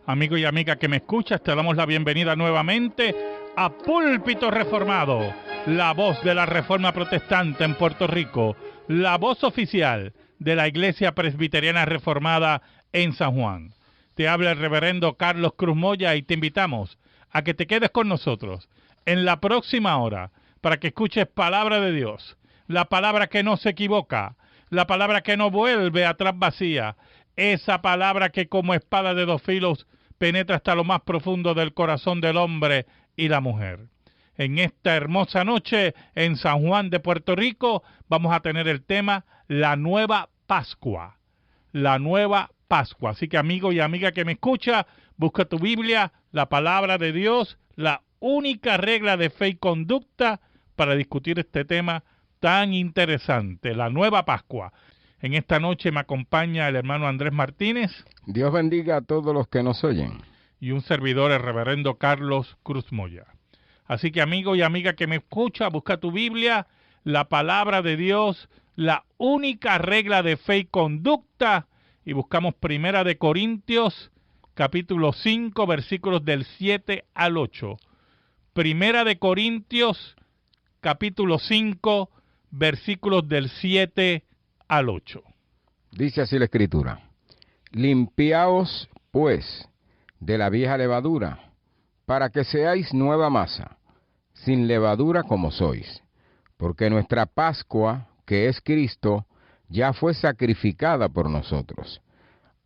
Amigo y amiga que me escuchas, te damos la bienvenida nuevamente a Púlpito Reformado, la voz de la Reforma Protestante en Puerto Rico, la voz oficial de la Iglesia Presbiteriana Reformada en San Juan. Te habla el reverendo Carlos Cruz Moya y te invitamos a que te quedes con nosotros en la próxima hora para que escuches palabra de Dios, la palabra que no se equivoca, la palabra que no vuelve atrás vacía, esa palabra que como espada de dos filos penetra hasta lo más profundo del corazón del hombre y la mujer. En esta hermosa noche en San Juan de Puerto Rico vamos a tener el tema La Nueva Pascua. La Nueva Pascua. Así que amigo y amiga que me escucha, busca tu Biblia, la palabra de Dios, la única regla de fe y conducta para discutir este tema tan interesante, la Nueva Pascua. En esta noche me acompaña el hermano Andrés Martínez. Dios bendiga a todos los que nos oyen. Y un servidor, el reverendo Carlos Cruz Moya. Así que amigo y amiga que me escucha, busca tu Biblia, la palabra de Dios, la única regla de fe y conducta, y buscamos Primera de Corintios, capítulo 5, versículos del 7 al 8. Primera de Corintios, capítulo 5, versículos del 7 al 8. Dice así la Escritura: Limpiaos, pues, de la vieja levadura, para que seáis nueva masa, sin levadura como sois, porque nuestra Pascua, que es Cristo, ya fue sacrificada por nosotros.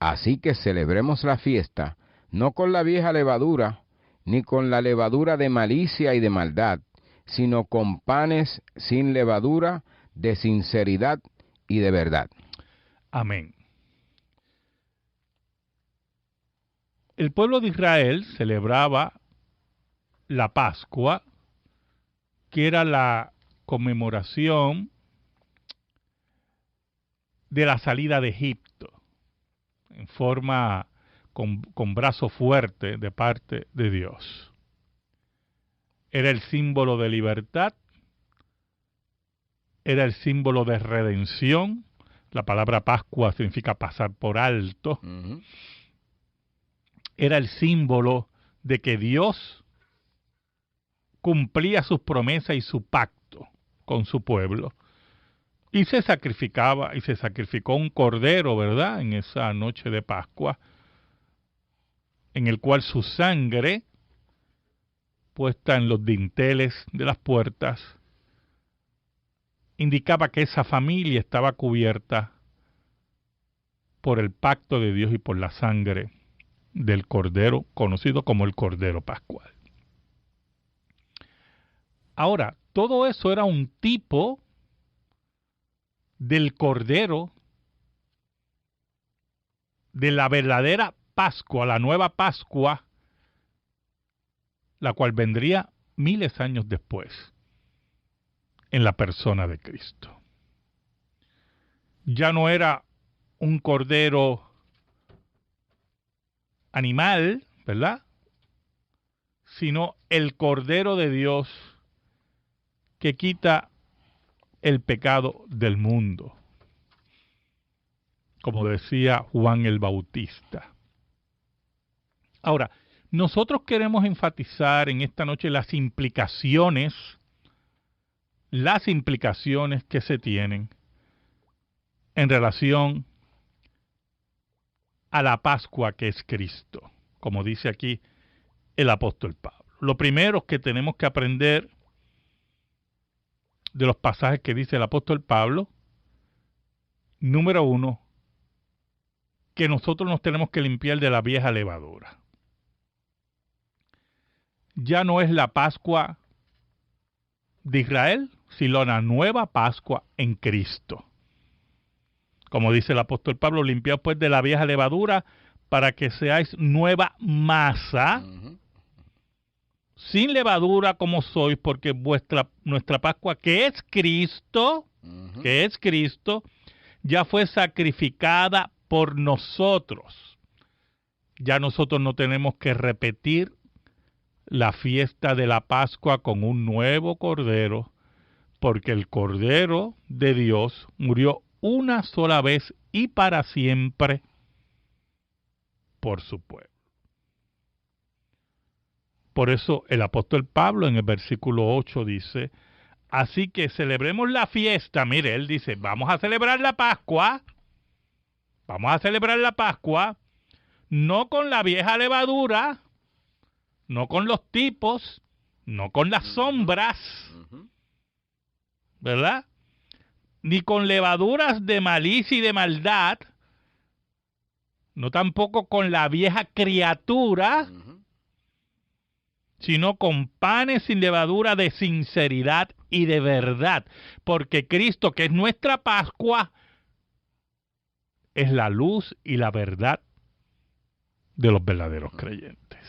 Así que celebremos la fiesta, no con la vieja levadura, ni con la levadura de malicia y de maldad, sino con panes sin levadura, de sinceridad y de verdad. Amén. El pueblo de Israel celebraba la Pascua, que era la conmemoración de la salida de Egipto, en forma con brazo fuerte de parte de Dios. Era el símbolo de libertad, era el símbolo de redención. La palabra Pascua significa pasar por alto. Era el símbolo de que Dios cumplía sus promesas y su pacto con su pueblo. Y se sacrificaba, y se sacrificó un cordero, ¿verdad?, en esa noche de Pascua, en el cual su sangre, puesta en los dinteles de las puertas, indicaba que esa familia estaba cubierta por el pacto de Dios y por la sangre del cordero, conocido como el Cordero Pascual. Ahora, todo eso era un tipo del cordero de la verdadera Pascua, la nueva Pascua, la cual vendría miles de años después en la persona de Cristo. Ya no era un cordero animal, ¿verdad?, sino el Cordero de Dios que quita el pecado del mundo, como decía Juan el Bautista. Ahora, nosotros queremos enfatizar en esta noche las implicaciones que se tienen en relación a la Pascua que es Cristo, como dice aquí el apóstol Pablo. Lo primero que tenemos que aprender de los pasajes que dice el apóstol Pablo, número 1, que nosotros nos tenemos que limpiar de la vieja levadura. Ya no es la Pascua de Israel, sino la nueva Pascua en Cristo. Como dice el apóstol Pablo, limpiaos pues de la vieja levadura para que seáis nueva masa, sin levadura como sois, porque nuestra Pascua, que es Cristo, ya fue sacrificada por nosotros. Ya nosotros no tenemos que repetir la fiesta de la Pascua con un nuevo cordero, porque el Cordero de Dios murió una sola vez y para siempre por su pueblo. Por eso el apóstol Pablo en el versículo 8 dice, así que celebremos la fiesta. Mire, él dice, vamos a celebrar la Pascua, no con la vieja levadura, no con los tipos, no con las sombras, ¿verdad? Ni con levaduras de malicia y de maldad, no tampoco con la vieja criatura, sino con panes sin levadura de sinceridad y de verdad, porque Cristo, que es nuestra Pascua, es la luz y la verdad de los verdaderos creyentes.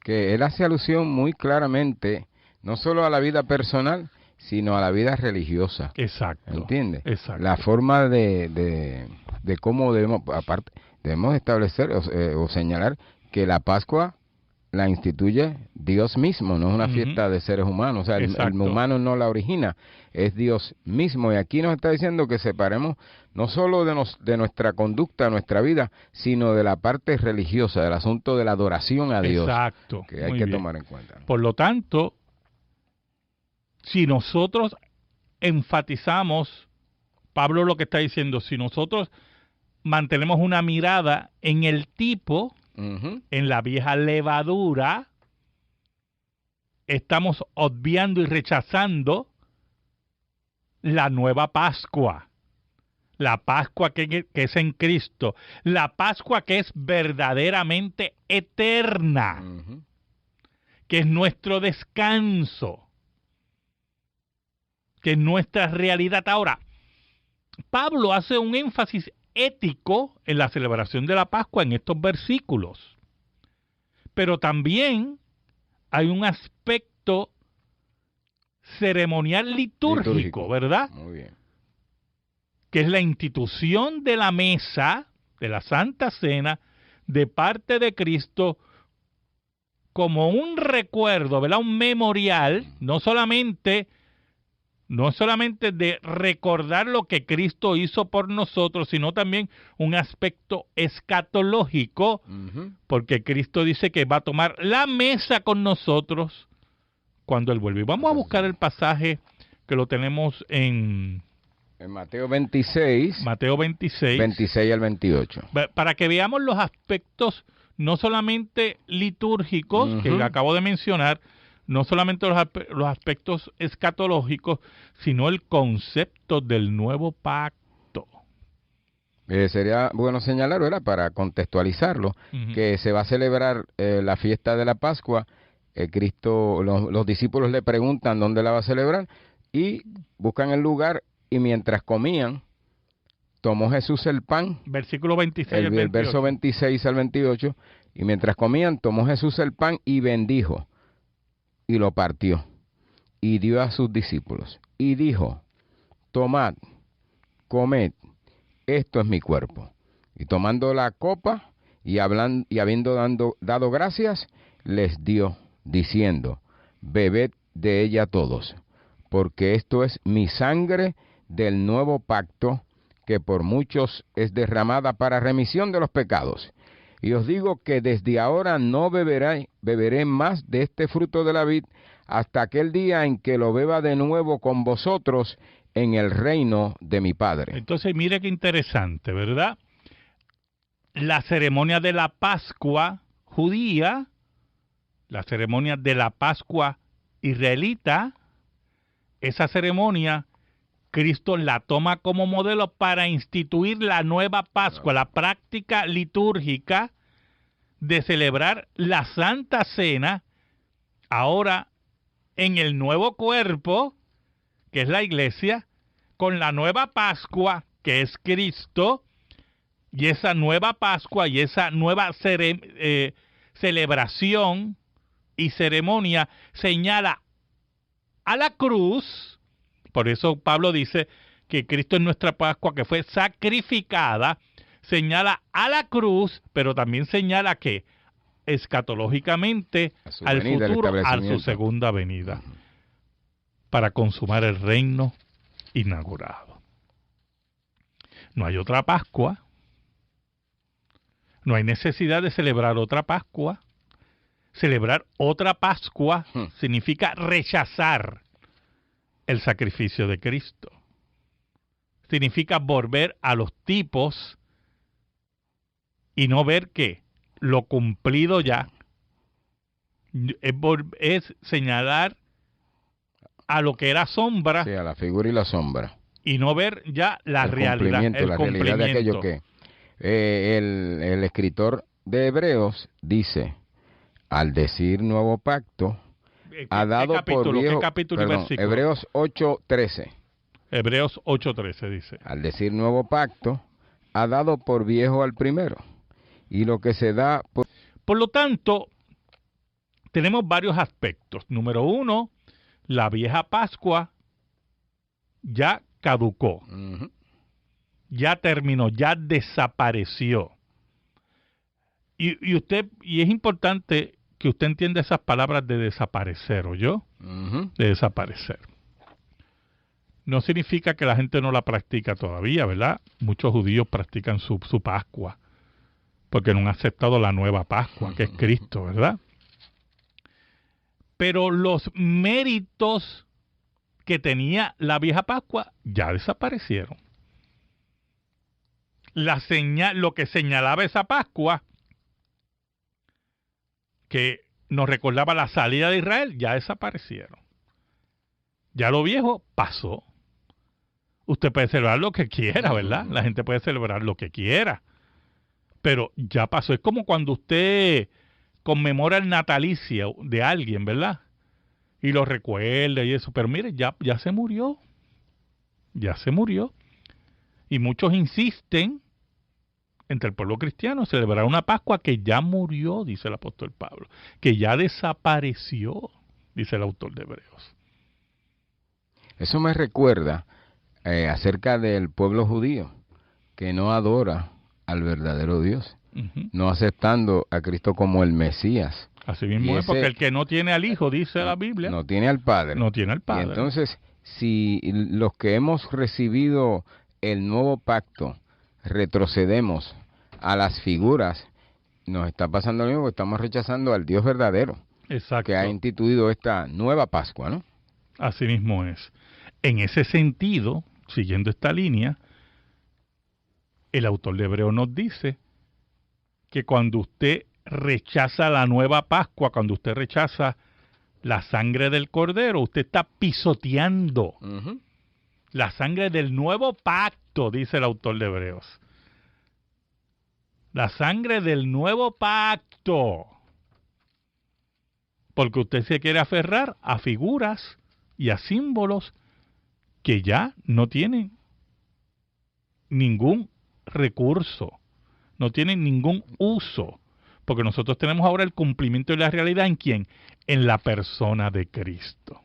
Que él hace alusión muy claramente, no solo a la vida personal, sino a la vida religiosa. Exacto. ¿Entiendes? Exacto. La forma de cómo debemos establecer o señalar que la Pascua la instituye Dios mismo, no es una fiesta de seres humanos, o sea, el humano no la origina, es Dios mismo. Y aquí nos está diciendo que separemos no solo de nuestra conducta, nuestra vida, sino de la parte religiosa, del asunto de la adoración a Dios. Exacto. Que hay que tomar en cuenta. Por lo tanto, si nosotros enfatizamos, Pablo lo que está diciendo, si nosotros mantenemos una mirada en el tipo, en la vieja levadura, estamos obviando y rechazando la nueva Pascua. La Pascua que es en Cristo. La Pascua que es verdaderamente eterna. Que es nuestro descanso. Que es nuestra realidad. Ahora, Pablo hace un énfasis ético en la celebración de la Pascua en estos versículos. Pero también hay un aspecto ceremonial litúrgico, ¿verdad? Muy bien. Que es la institución de la mesa, de la Santa Cena, de parte de Cristo, como un recuerdo, ¿verdad? Un memorial, no solamente de recordar lo que Cristo hizo por nosotros, sino también un aspecto escatológico, porque Cristo dice que va a tomar la mesa con nosotros cuando Él vuelve. Y vamos a buscar el pasaje que lo tenemos en Mateo 26. Mateo 26. 26 al 28. Para que veamos los aspectos no solamente litúrgicos, que acabo de mencionar, no solamente los aspectos escatológicos, sino el concepto del nuevo pacto. Sería bueno señalar, ¿verdad?, para contextualizarlo, que se va a celebrar la fiesta de la Pascua. Cristo, los discípulos le preguntan dónde la va a celebrar y buscan el lugar, y mientras comían, tomó Jesús el pan. Versículo 26 el verso 26 al 28. Y mientras comían, tomó Jesús el pan y bendijo, y lo partió, y dio a sus discípulos, y dijo: tomad, comed, esto es mi cuerpo. Y tomando la copa, y habiendo dado gracias, les dio, diciendo: bebed de ella todos, porque esto es mi sangre del nuevo pacto, que por muchos es derramada para remisión de los pecados. Y os digo que desde ahora no beberé más de este fruto de la vid, hasta aquel día en que lo beba de nuevo con vosotros en el reino de mi Padre. Entonces, mire qué interesante, ¿verdad? La ceremonia de la Pascua judía, la ceremonia de la Pascua israelita, esa ceremonia Cristo la toma como modelo para instituir la nueva Pascua, la práctica litúrgica de celebrar la Santa Cena, ahora en el nuevo cuerpo, que es la iglesia, con la nueva Pascua, que es Cristo, y esa nueva Pascua y esa nueva celebración y ceremonia señala a la cruz. Por eso Pablo dice que Cristo es nuestra Pascua, que fue sacrificada, señala a la cruz, pero también señala que escatológicamente al futuro, a su segunda venida, para consumar el reino inaugurado. No hay otra Pascua, no hay necesidad de celebrar otra Pascua, celebrar otra Pascua significa rechazar el sacrificio de Cristo. Significa volver a los tipos y no ver que lo cumplido ya es señalar a lo que era sombra. Sí, a la figura y la sombra. Y no ver ya la realidad, la realidad de aquello que el escritor de Hebreos dice, al decir nuevo pacto, ha dado por viejo... ¿Qué capítulo y versículo? Hebreos 8:13. Hebreos 8:13 dice. Al decir nuevo pacto, ha dado por viejo al primero. Y lo que se da... Por lo tanto, tenemos varios aspectos. Número uno, la vieja Pascua ya caducó. Ya terminó, ya desapareció. Y es importante que usted entienda esas palabras de desaparecer, ¿oyó? De desaparecer. No significa que la gente no la practica todavía, ¿verdad? Muchos judíos practican su Pascua, porque no han aceptado la nueva Pascua, que es Cristo, ¿verdad? Pero los méritos que tenía la vieja Pascua ya desaparecieron. Lo que señalaba esa Pascua, que nos recordaba la salida de Israel, ya desaparecieron. Ya lo viejo pasó. Usted puede celebrar lo que quiera, ¿verdad? La gente puede celebrar lo que quiera. Pero ya pasó. Es como cuando usted conmemora el natalicio de alguien, ¿verdad? Y lo recuerda y eso. Pero mire, ya se murió. Ya se murió. Y muchos insisten entre el pueblo cristiano a celebrar una Pascua que ya murió, dice el apóstol Pablo. Que ya desapareció, dice el autor de Hebreos. Eso me recuerda acerca del pueblo judío, que no adora al verdadero Dios, no aceptando a Cristo como el Mesías. Así mismo es, porque el que no tiene al Hijo, dice la Biblia, no tiene al Padre. No tiene al Padre. Y entonces, si los que hemos recibido el nuevo pacto retrocedemos a las figuras, nos está pasando lo mismo, que estamos rechazando al Dios verdadero. Exacto. Que ha instituido esta nueva Pascua, ¿no? Así mismo es. En ese sentido, siguiendo esta línea, el autor de Hebreos nos dice que cuando usted rechaza la nueva Pascua, cuando usted rechaza la sangre del Cordero, usted está pisoteando la sangre del nuevo pacto, dice el autor de Hebreos. La sangre del nuevo pacto. Porque usted se quiere aferrar a figuras y a símbolos que ya no tienen ningún recurso, no tienen ningún uso, porque nosotros tenemos ahora el cumplimiento de la realidad, ¿en quién? En la persona de Cristo.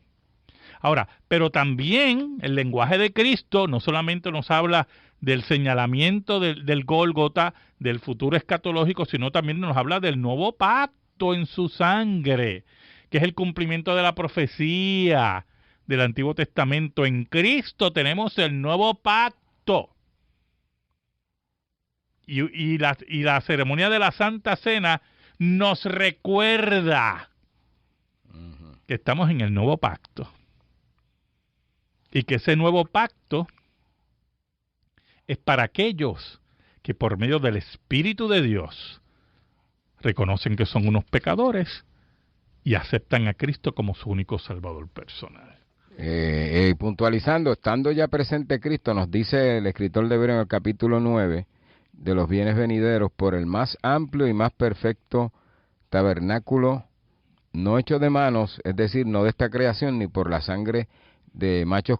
Ahora, pero también el lenguaje de Cristo no solamente nos habla del señalamiento del Gólgota, del futuro escatológico, sino también nos habla del nuevo pacto en su sangre, que es el cumplimiento de la profecía del Antiguo Testamento. En Cristo tenemos el nuevo pacto. Y la ceremonia de la Santa Cena nos recuerda que estamos en el nuevo pacto. Y que ese nuevo pacto es para aquellos que por medio del Espíritu de Dios reconocen que son unos pecadores y aceptan a Cristo como su único Salvador personal. Puntualizando, estando ya presente Cristo, nos dice el escritor de Hebreos en el capítulo 9, de los bienes venideros, por el más amplio y más perfecto tabernáculo, no hecho de manos, es decir, no de esta creación, ni por la sangre de machos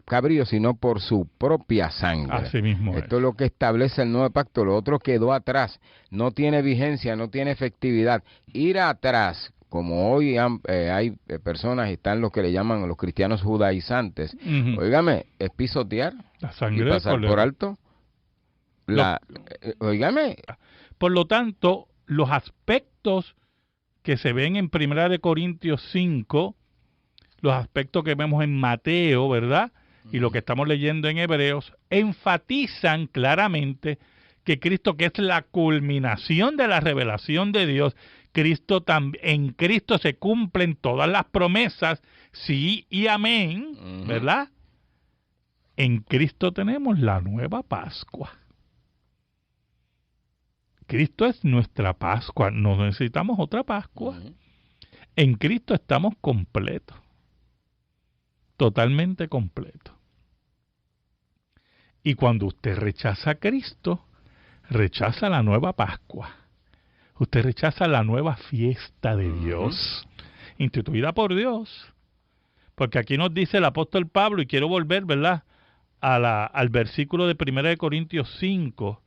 cabríos, sino por su propia sangre. Así mismo Esto es lo que establece el nuevo pacto. Lo otro quedó atrás, no tiene vigencia, no tiene efectividad. Ir atrás, como hoy hay personas, están los que le llaman los cristianos judaizantes, óigame, es pisotear la sangre y pasar por alto. Óigame. Por lo tanto, los aspectos que se ven en 1 Corintios 5, los aspectos que vemos en Mateo, ¿verdad? Y lo que estamos leyendo en Hebreos, enfatizan claramente que Cristo, que es la culminación de la revelación de Dios, En Cristo se cumplen todas las promesas, sí y amén, ¿verdad? En Cristo tenemos la nueva Pascua. Cristo es nuestra Pascua, no necesitamos otra Pascua. En Cristo estamos completos, totalmente completos. Y cuando usted rechaza a Cristo, rechaza la nueva Pascua. Usted rechaza la nueva fiesta de Dios, instituida por Dios. Porque aquí nos dice el apóstol Pablo, y quiero volver, ¿verdad?, al versículo de 1 Corintios 5,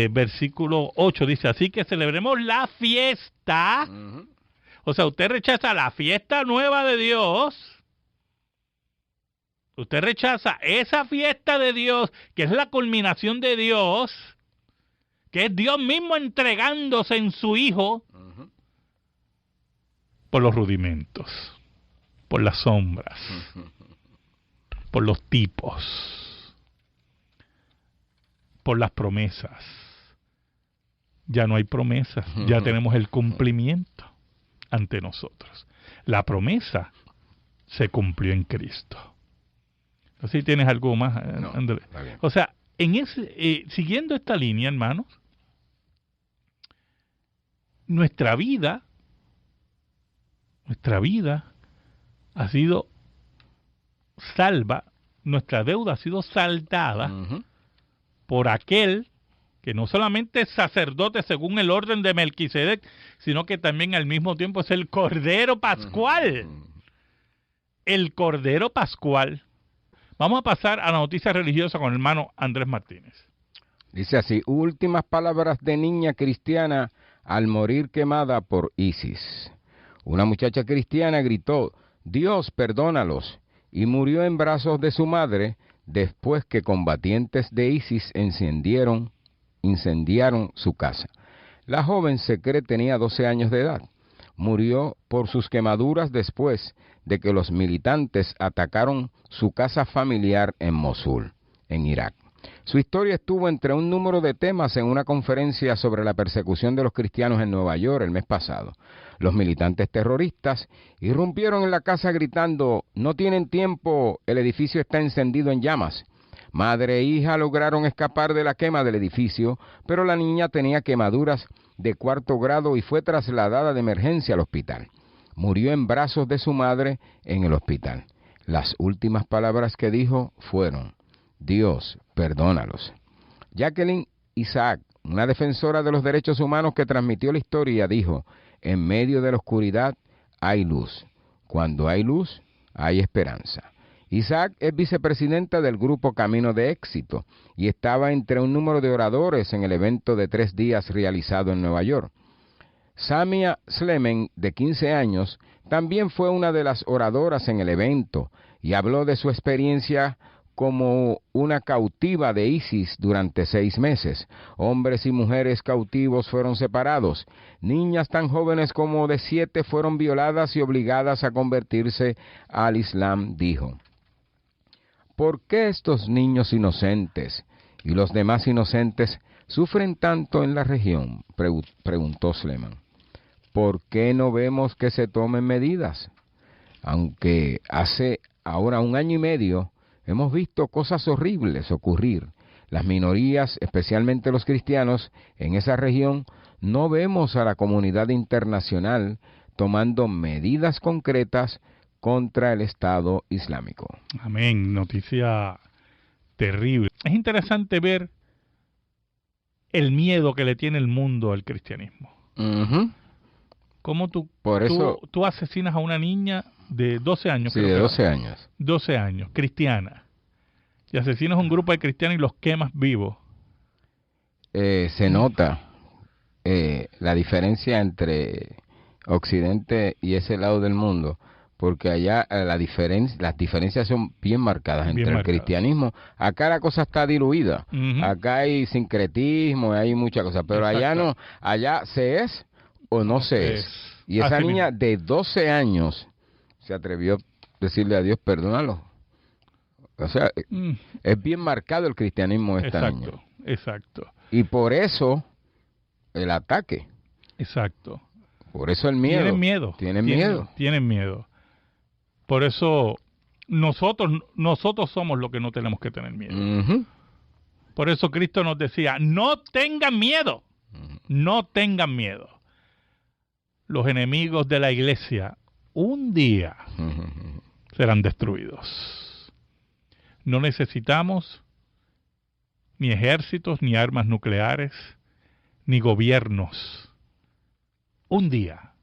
versículo 8, dice, así que celebremos la fiesta. O sea, usted rechaza la fiesta nueva de Dios. Usted rechaza esa fiesta de Dios, que es la culminación de Dios, que es Dios mismo entregándose en su Hijo por los rudimentos, por las sombras, por los tipos, por las promesas. Ya no hay promesas, ya tenemos el cumplimiento ante nosotros. La promesa se cumplió en Cristo. No sé si tienes algo más, Andrés. O sea, siguiendo esta línea, hermanos, nuestra vida ha sido salva, nuestra deuda ha sido saldada por aquel que no solamente es sacerdote según el orden de Melquisedec, sino que también al mismo tiempo es el Cordero Pascual. El Cordero Pascual. Vamos a pasar a la noticia religiosa con el hermano Andrés Martínez. Dice así, últimas palabras de niña cristiana al morir quemada por ISIS. Una muchacha cristiana gritó, Dios, perdónalos, y murió en brazos de su madre después que combatientes de ISIS incendiaron su casa. La joven se cree tenía 12 años de edad. Murió por sus quemaduras después de que los militantes atacaron su casa familiar en Mosul, en Irak. Su historia estuvo entre un número de temas en una conferencia sobre la persecución de los cristianos en Nueva York el mes pasado. Los militantes terroristas irrumpieron en la casa gritando, no tienen tiempo, el edificio está encendido en llamas. Madre e hija lograron escapar de la quema del edificio, pero la niña tenía quemaduras de 4º grado y fue trasladada de emergencia al hospital. Murió en brazos de su madre en el hospital. Las últimas palabras que dijo fueron, Dios, perdónalos. Jacqueline Isaac, una defensora de los derechos humanos que transmitió la historia, dijo, en medio de la oscuridad hay luz. Cuando hay luz, hay esperanza. Isaac es vicepresidenta del grupo Camino de Éxito y estaba entre un número de oradores en el evento de 3 días realizado en Nueva York. Samia Slemen, de 15 años, también fue una de las oradoras en el evento y habló de su experiencia como una cautiva de ISIS durante 6 meses. Hombres y mujeres cautivos fueron separados. Niñas tan jóvenes como de 7 fueron violadas y obligadas a convertirse al Islam, dijo. ¿Por qué estos niños inocentes y los demás inocentes sufren tanto en la región? Preguntó Sleman. ¿Por qué no vemos que se tomen medidas? Aunque hace ahora 1 año y medio hemos visto cosas horribles ocurrir. Las minorías, especialmente los cristianos, en esa región, no vemos a la comunidad internacional tomando medidas concretas contra el Estado Islámico. Amén. Noticia terrible. Es interesante ver el miedo que le tiene el mundo al cristianismo. ¿Cómo tú asesinas a una niña de 12 años? Sí, de 12 años. 12 años, cristiana. Y asesinas a un grupo de cristianos y los quemas vivos. Se nota la diferencia entre Occidente y ese lado del mundo, porque allá las diferencias son bien marcadas entre el cristianismo. Acá la cosa está diluida. Acá hay sincretismo, hay muchas cosas, pero allá no. Allá se es o no se es. Y esa niña de 12 años se atrevió a decirle a Dios, perdónalo. O sea, es bien marcado el cristianismo de esta niña. Exacto. Y por eso el ataque. Exacto. Por eso el miedo. Tienen miedo. Por eso nosotros somos los que no tenemos que tener miedo. Ujú. Por eso Cristo nos decía, no tengan miedo. No tengan miedo. Los enemigos de la iglesia un día serán destruidos. No necesitamos ni ejércitos, ni armas nucleares, ni gobiernos. Un día,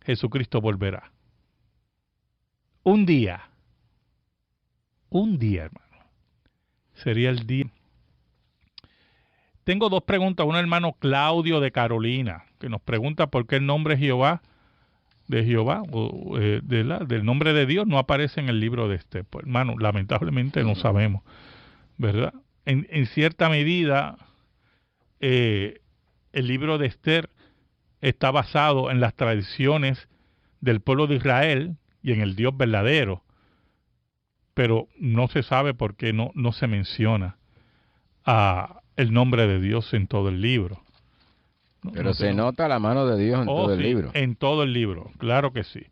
Jesucristo volverá. Un día, hermano, sería el día. Tengo dos preguntas. Una, hermano Claudio de Carolina, que nos pregunta por qué el nombre Jehová, del nombre de Dios, no aparece en el libro de Esther. Pues, hermano, lamentablemente no sabemos, ¿verdad? En cierta medida, el libro de Esther está basado en las tradiciones del pueblo de Israel y en el Dios verdadero, pero no se sabe por qué no se menciona el nombre de Dios en todo el libro. Pero se nota la mano de Dios en todo el libro. En todo el libro, claro que sí.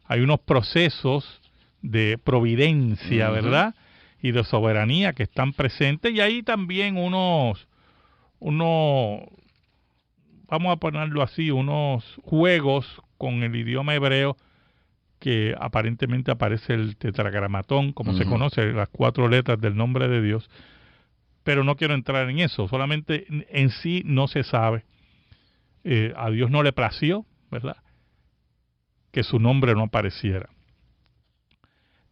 Hay unos procesos de providencia, ¿verdad? Y de soberanía que están presentes, y hay también unos, vamos a ponerlo así, unos juegos con el idioma hebreo, que aparentemente aparece el tetragramatón, como se conoce, las 4 letras del nombre de Dios. Pero no quiero entrar en eso, solamente en sí no se sabe. A Dios no le plació, ¿verdad?, que su nombre no apareciera.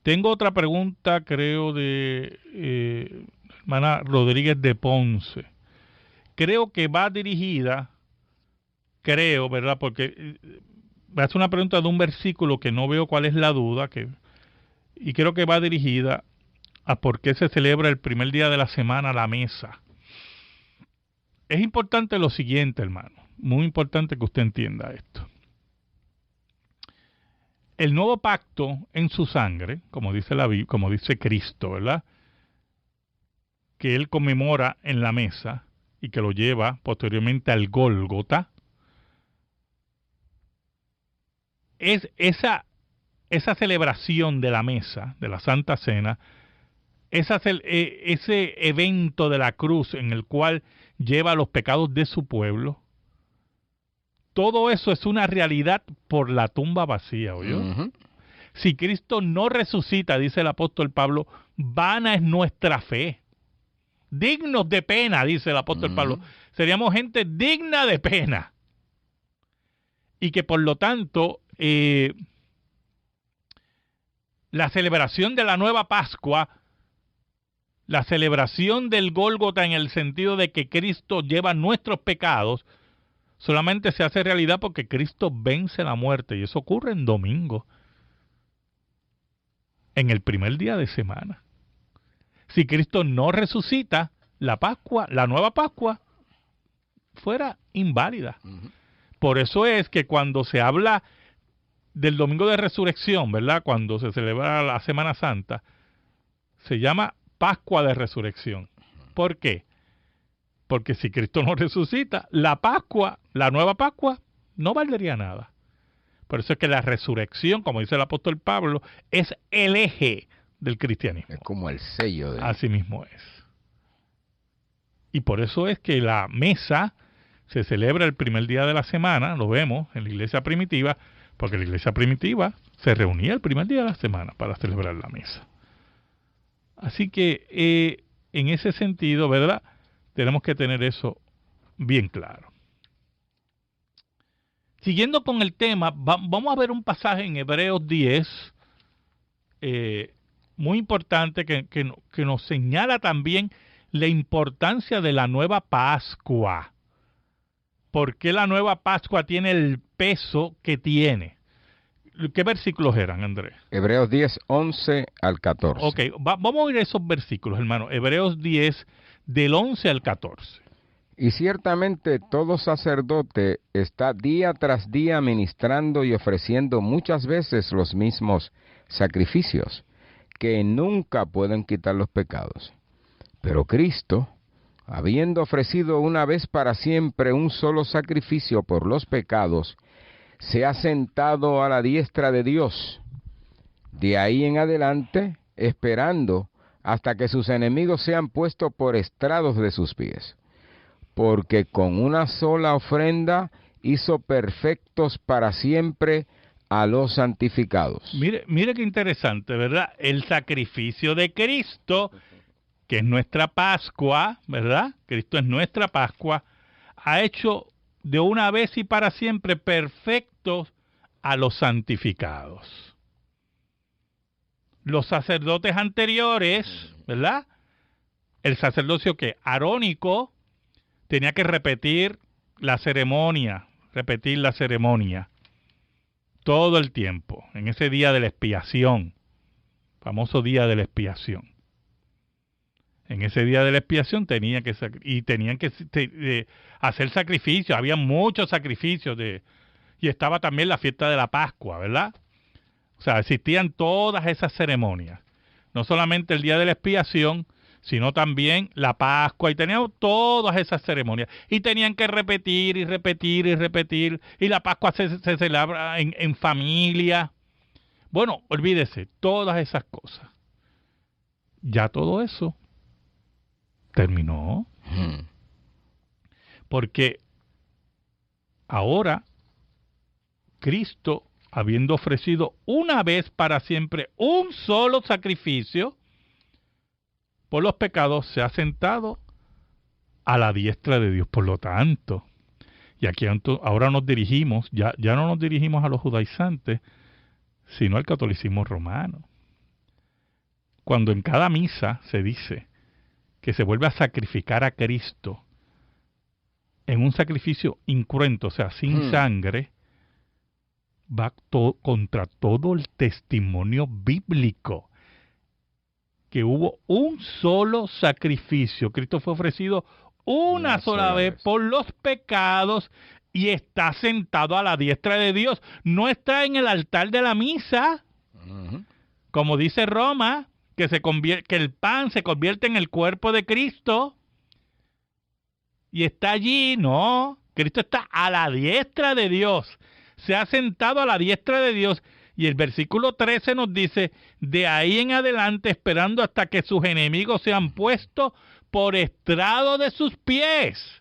Tengo otra pregunta, creo, de hermana Rodríguez de Ponce. Creo que va dirigida, ¿verdad?, porque me hace una pregunta de un versículo que no veo cuál es la duda, y creo que va dirigida a por qué se celebra el primer día de la semana la mesa. Es importante lo siguiente, hermano, muy importante que usted entienda esto. El nuevo pacto en su sangre, como dice la Biblia, como dice Cristo, ¿verdad?, que él conmemora en la mesa y que lo lleva posteriormente al Gólgota, es esa celebración de la mesa, de la Santa Cena, ese evento de la cruz en el cual lleva los pecados de su pueblo. Todo eso es una realidad por la tumba vacía, ¿oyó? Si Cristo no resucita, dice el apóstol Pablo, vana es nuestra fe. Dignos de pena, dice el apóstol Pablo. Seríamos gente digna de pena. Y que por lo tanto, la celebración de la nueva Pascua, la celebración del Gólgota en el sentido de que Cristo lleva nuestros pecados, solamente se hace realidad porque Cristo vence la muerte, y eso ocurre en domingo, en el primer día de semana. Si Cristo no resucita, la Pascua, la nueva Pascua, fuera inválida. Por eso es que cuando se habla del domingo de resurrección, ¿verdad?, cuando se celebra la Semana Santa, se llama Pascua de Resurrección. ¿Por qué? Porque si Cristo no resucita, la Pascua, la nueva Pascua, no valdría nada. Por eso es que la resurrección, como dice el apóstol Pablo, es el eje del cristianismo. Es como el sello de... Así mismo es. Y por eso es que la mesa se celebra el primer día de la semana, lo vemos en la iglesia primitiva, porque la iglesia primitiva se reunía el primer día de la semana para celebrar la mesa. Así que en ese sentido, ¿verdad?, tenemos que tener eso bien claro. Siguiendo con el tema, vamos a ver un pasaje en Hebreos 10, muy importante, que nos señala también la importancia de la nueva Pascua. ¿Por qué la nueva Pascua tiene el peso que tiene? ¿Qué versículos eran, Andrés? Hebreos 10, 11 al 14. Ok, vamos a ir a esos versículos, hermano. Hebreos 10, del 11 al 14. Y ciertamente todo sacerdote está día tras día ministrando y ofreciendo muchas veces los mismos sacrificios, que nunca pueden quitar los pecados. Pero Cristo, habiendo ofrecido una vez para siempre un solo sacrificio por los pecados, se ha sentado a la diestra de Dios. De ahí en adelante, esperando hasta que sus enemigos sean puestos por estrados de sus pies. Porque con una sola ofrenda hizo perfectos para siempre a los santificados. Mire qué interesante, ¿verdad? El sacrificio de Cristo, que es nuestra Pascua, ¿verdad? Cristo es nuestra Pascua, ha hecho de una vez y para siempre perfectos a los santificados. Los sacerdotes anteriores, ¿verdad? El sacerdocio que arónico tenía que repetir la ceremonia todo el tiempo, en ese día de la expiación, famoso día de la expiación. En ese día de la expiación tenían que hacer sacrificios, había muchos sacrificios, y estaba también la fiesta de la Pascua, ¿verdad? O sea, existían todas esas ceremonias, no solamente el día de la expiación, sino también la Pascua, y tenían todas esas ceremonias, y tenían que repetir, y la Pascua se celebra en familia. Bueno, olvídese, todas esas cosas. Ya todo eso terminó, porque ahora Cristo, habiendo ofrecido una vez para siempre un solo sacrificio por los pecados, se ha sentado a la diestra de Dios. Por lo tanto, y aquí ahora nos dirigimos, ya no nos dirigimos a los judaizantes, sino al catolicismo romano. Cuando en cada misa se dice que se vuelve a sacrificar a Cristo en un sacrificio incruento, o sea, sin sangre, va contra todo el testimonio bíblico, que hubo un solo sacrificio. Cristo fue ofrecido una sola vez por los pecados y está sentado a la diestra de Dios. No está en el altar de la misa, como dice Roma, que el pan se convierte en el cuerpo de Cristo y está allí. No, Cristo está a la diestra de Dios, se ha sentado a la diestra de Dios, y el versículo 13 nos dice, de ahí en adelante esperando hasta que sus enemigos sean puestos por estrado de sus pies.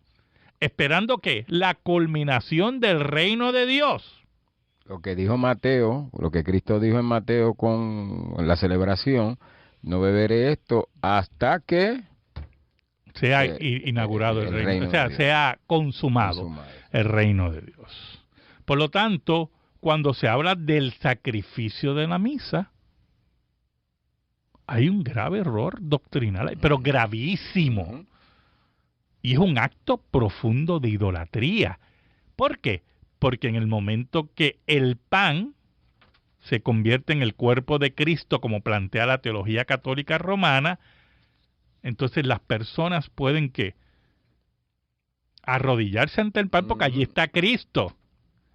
¿Esperando qué? La culminación del reino de Dios. Lo que dijo Mateo, lo que Cristo dijo en Mateo con la celebración, no beberé esto hasta que sea inaugurado el reino, o sea, sea consumado el reino de Dios. Por lo tanto, cuando se habla del sacrificio de la misa, hay un grave error doctrinal, pero gravísimo. Y es un acto profundo de idolatría. ¿Por qué? Porque en el momento que el pan se convierte en el cuerpo de Cristo, como plantea la teología católica romana, entonces las personas pueden ¿qué? Arrodillarse ante el pan, porque allí está Cristo,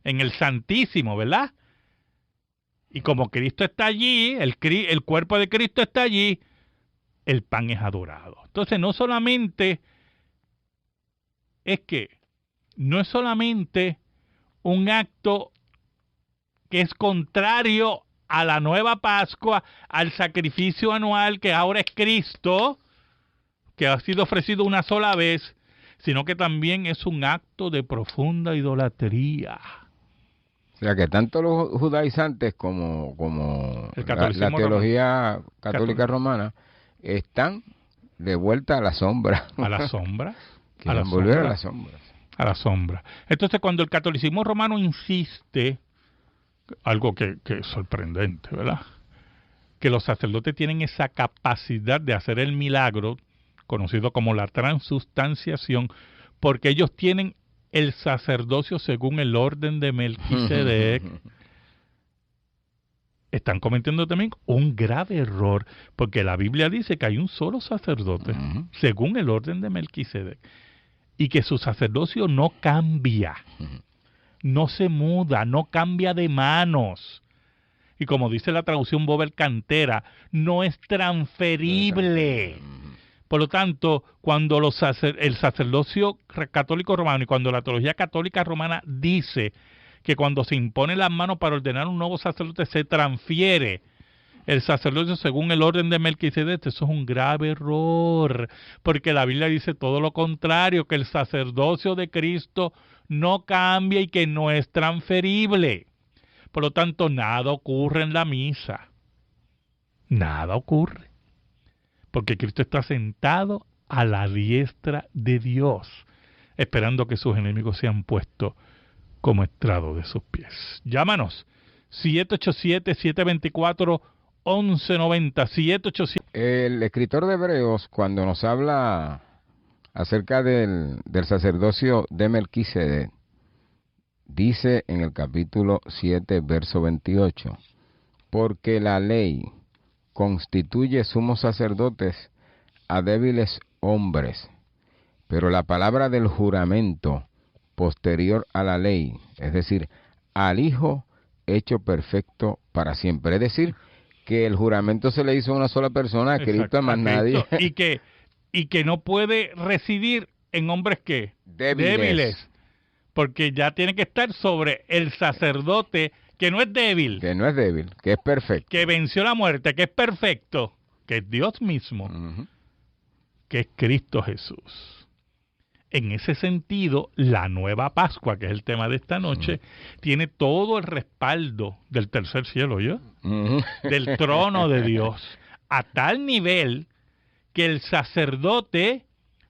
en el Santísimo, ¿verdad? Y como Cristo está allí, el cuerpo de Cristo está allí, el pan es adorado. Entonces no es solamente un acto que es contrario a la nueva Pascua, al sacrificio anual que ahora es Cristo, que ha sido ofrecido una sola vez, sino que también es un acto de profunda idolatría. O sea que tanto los judaizantes como la teología católica romana están de vuelta a la sombra. A la sombra. Quieren volver a la sombra. A la sombra. Entonces, cuando el catolicismo romano insiste, algo que es sorprendente, ¿verdad? Que los sacerdotes tienen esa capacidad de hacer el milagro, conocido como la transustanciación, porque ellos tienen el sacerdocio según el orden de Melquisedec. Están cometiendo también un grave error, porque la Biblia dice que hay un solo sacerdote, según el orden de Melquisedec, y que su sacerdocio no cambia, no se muda, no cambia de manos. Y como dice la traducción Bobel Cantera, no es transferible. Por lo tanto, cuando el sacerdocio católico romano y cuando la teología católica romana dice que cuando se impone las manos para ordenar un nuevo sacerdote se transfiere el sacerdocio según el orden de Melquisedec, eso es un grave error, porque la Biblia dice todo lo contrario, que el sacerdocio de Cristo no cambia y que no es transferible. Por lo tanto, nada ocurre en la misa. Nada ocurre. Porque Cristo está sentado a la diestra de Dios, esperando que sus enemigos sean puestos como estrado de sus pies. Llámanos, 787-724-1190, 787. El escritor de Hebreos, cuando nos habla acerca del sacerdocio de Melquisedec, dice en el capítulo 7, verso 28, porque la ley constituye sumos sacerdotes a débiles hombres, pero la palabra del juramento posterior a la ley, es decir, al Hijo hecho perfecto para siempre. Es decir, que el juramento se le hizo a una sola persona, a Cristo, a más nadie. Y que no puede residir en hombres que débiles, porque ya tiene que estar sobre el sacerdote que no es débil. Que no es débil, que es perfecto. Que venció la muerte, que es perfecto, que es Dios mismo, que es Cristo Jesús. En ese sentido, la nueva Pascua, que es el tema de esta noche, tiene todo el respaldo del tercer cielo, ¿yo? Del trono de Dios, a tal nivel que el sacerdote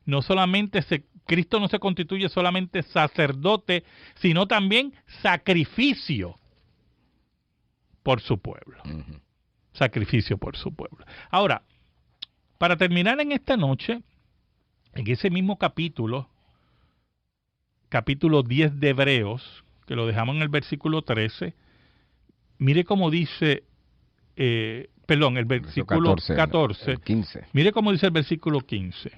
no solamente Cristo no se constituye solamente sacerdote, sino también sacrificio por su pueblo. Sacrificio por su pueblo. Ahora, para terminar en esta noche, en ese mismo capítulo 10 de Hebreos, que lo dejamos en el versículo 13, mire cómo dice, el versículo 14, el 15. Mire cómo dice el versículo 15.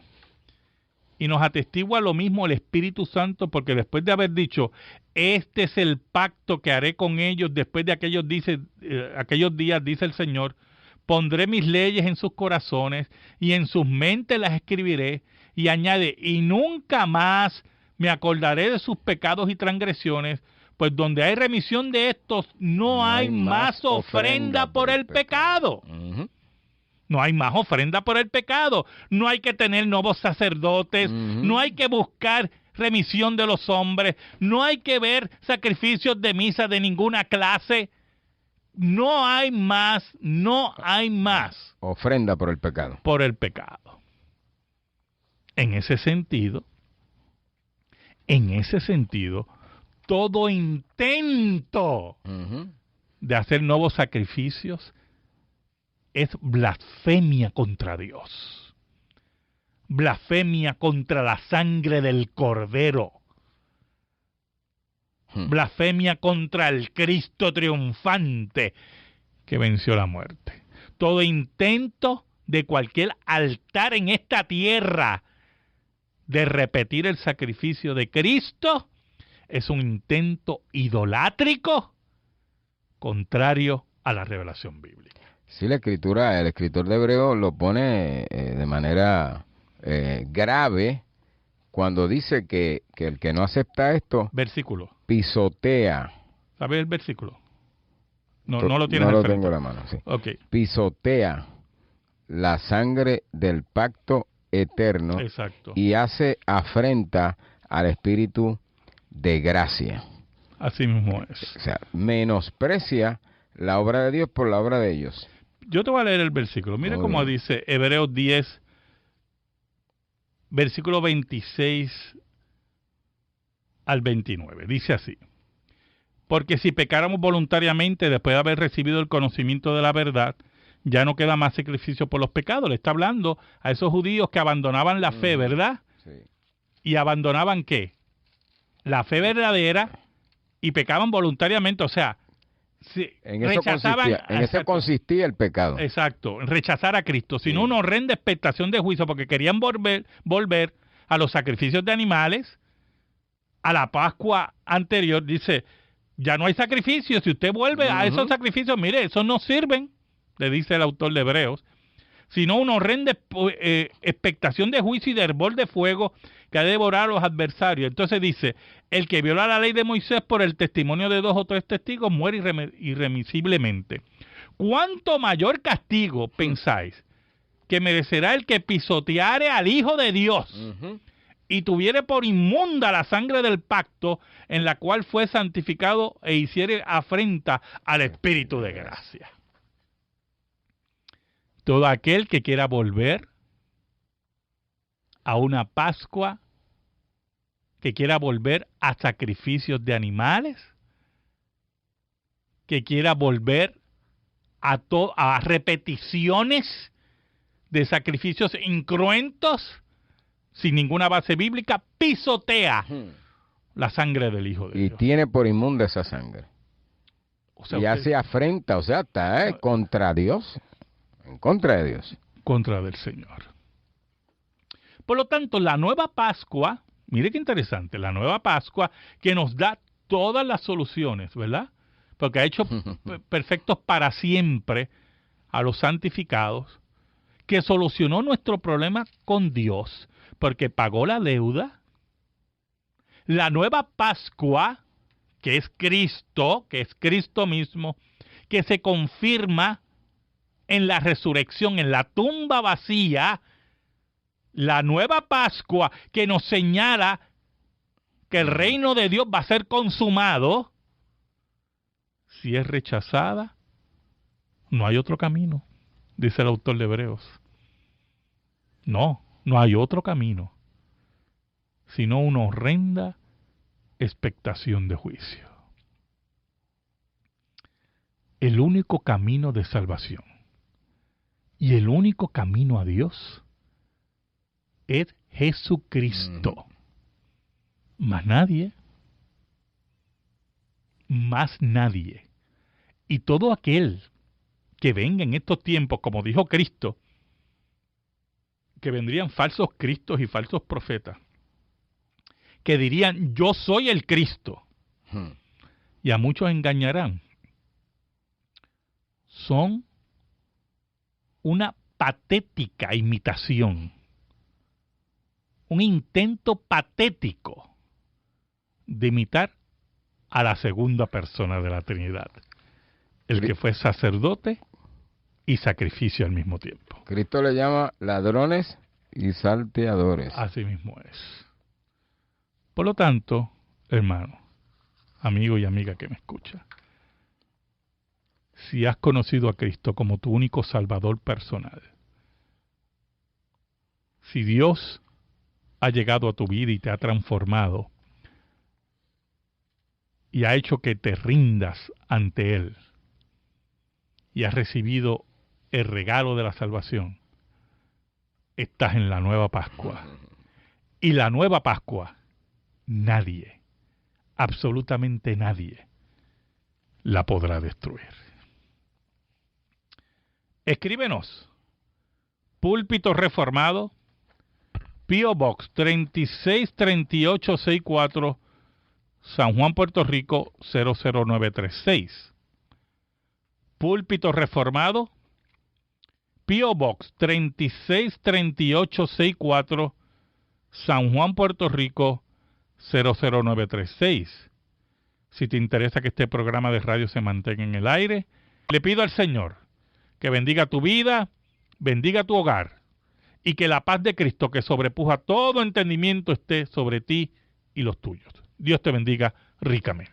Y nos atestigua lo mismo el Espíritu Santo, porque después de haber dicho, este es el pacto que haré con ellos después de aquellos días, dice el Señor, pondré mis leyes en sus corazones y en sus mentes las escribiré, y añade, y nunca más me acordaré de sus pecados y transgresiones, pues donde hay remisión de estos, no hay más ofrenda por el pecado. No hay más ofrenda por el pecado. No hay que tener nuevos sacerdotes. No hay que buscar remisión de los hombres. No hay que ver sacrificios de misa de ninguna clase. No hay más. Ofrenda por el pecado. Por el pecado. En ese sentido, todo intento de hacer nuevos sacrificios es blasfemia contra Dios, blasfemia contra la sangre del Cordero, blasfemia contra el Cristo triunfante que venció la muerte. Todo intento de cualquier altar en esta tierra de repetir el sacrificio de Cristo es un intento idolátrico contrario a la revelación bíblica. Sí, el escritor de Hebreos lo pone de manera grave cuando dice que el que no acepta esto versículo pisotea. ¿Sabes el versículo? No lo tienes. No lo tengo en la mano, sí. Okay. Pisotea la sangre del pacto eterno. Exacto. Y hace afrenta al Espíritu de gracia. Así mismo es. O sea, menosprecia la obra de Dios por la obra de ellos. Yo te voy a leer el versículo. Mira cómo dice Hebreos 10, versículo 26 al 29. Dice así: porque si pecáramos voluntariamente después de haber recibido el conocimiento de la verdad, ya no queda más sacrificio por los pecados. Le está hablando a esos judíos que abandonaban la fe, ¿verdad? Sí. ¿Y abandonaban qué? La fe verdadera, y pecaban voluntariamente. O sea, en eso consistía el pecado. Exacto, en rechazar a Cristo, sino una horrenda expectación de juicio, porque querían volver a los sacrificios de animales, a la Pascua anterior. Dice, ya no hay sacrificios. Si usted vuelve a esos sacrificios, mire, esos no sirven, le dice el autor de Hebreos, sino una horrenda expectación de juicio y de hervor de fuego que ha devorado a los adversarios. Entonces dice, el que viola la ley de Moisés por el testimonio de 2 o 3 testigos muere irremisiblemente. ¿Cuánto mayor castigo pensáis que merecerá el que pisoteare al Hijo de Dios y tuviere por inmunda la sangre del pacto en la cual fue santificado e hiciere afrenta al Espíritu de gracia? Todo aquel que quiera volver a una Pascua, que quiera volver a sacrificios de animales, que quiera volver a repeticiones de sacrificios incruentos, sin ninguna base bíblica, pisotea la sangre del Hijo de Dios. Y tiene por inmunda esa sangre. O sea, y hace afrenta, o sea, está contra Dios, en contra de Dios. Contra del Señor. Por lo tanto, la nueva Pascua, mire qué interesante, la nueva Pascua que nos da todas las soluciones, ¿verdad? Porque ha hecho perfectos para siempre a los santificados, que solucionó nuestro problema con Dios, porque pagó la deuda. La nueva Pascua, que es Cristo mismo, que se confirma en la resurrección, en la tumba vacía. La nueva Pascua que nos señala que el reino de Dios va a ser consumado. Si es rechazada, no hay otro camino, dice el autor de Hebreos. No hay otro camino, sino una horrenda expectación de juicio. El único camino de salvación y el único camino a Dios es Jesucristo. Más nadie. Y todo aquel que venga en estos tiempos, como dijo Cristo, que vendrían falsos cristos y falsos profetas, que dirían, yo soy el Cristo, y a muchos engañarán, son una patética imitación, un intento patético de imitar a la segunda persona de la Trinidad, el que fue sacerdote y sacrificio al mismo tiempo. Cristo le llama ladrones y salteadores. Así mismo es. Por lo tanto, hermano, amigo y amiga que me escucha, si has conocido a Cristo como tu único Salvador personal, si Dios ha llegado a tu vida y te ha transformado y ha hecho que te rindas ante Él y has recibido el regalo de la salvación, estás en la nueva Pascua. Y la nueva Pascua, nadie, absolutamente nadie, la podrá destruir. Escríbenos, Púlpito Reformado, P.O. Box 363864, San Juan, Puerto Rico 00936. Púlpito Reformado, P.O. Box 363864, San Juan, Puerto Rico 00936. Si te interesa que este programa de radio se mantenga en el aire, le pido al Señor que bendiga tu vida, bendiga tu hogar, y que la paz de Cristo, que sobrepuja todo entendimiento, esté sobre ti y los tuyos. Dios te bendiga ricamente.